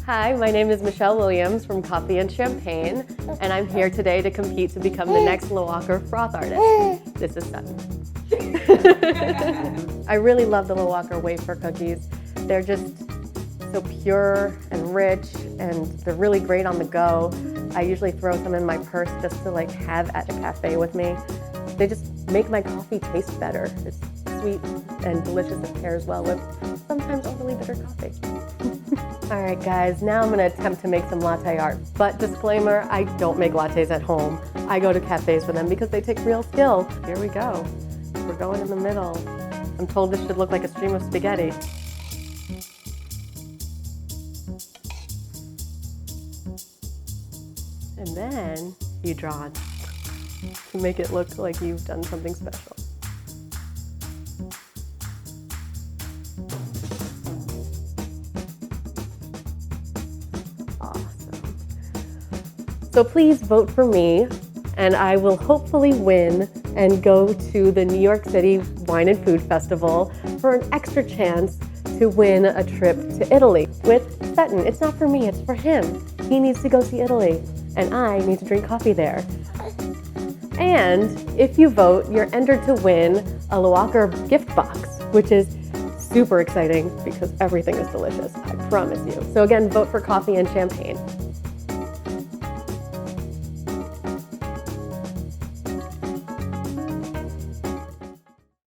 Hi, my name is Michelle Williams from Coffee and Champagne, and I'm here today to compete to become the next Loacker Froth artist. This is Sutton. I really love the Loacker wafer cookies. They're just so pure and rich, and they're really great on the go. I usually throw some in my purse just to have at a cafe with me. They just make my coffee taste better. It's sweet and delicious. It pairs well with sometimes overly bitter coffee. All right, guys, now I'm gonna attempt to make some latte art. But disclaimer, I don't make lattes at home. I go to cafes for them because they take real skill. Here we go. We're going in the middle. I'm told this should look like a stream of spaghetti. And then you draw it to make it look like you've done something special. Awesome. So please vote for me, and I will hopefully win and go to the New York City Wine and Food Festival for an extra chance to win a trip to Italy with Sutton. It's not for me, it's for him. He needs to go see Italy, and I need to drink coffee there. And if you vote, you're entered to win a Loacker gift box, which is super exciting because everything is delicious, I promise you. So again, vote for Coffee and Champagne.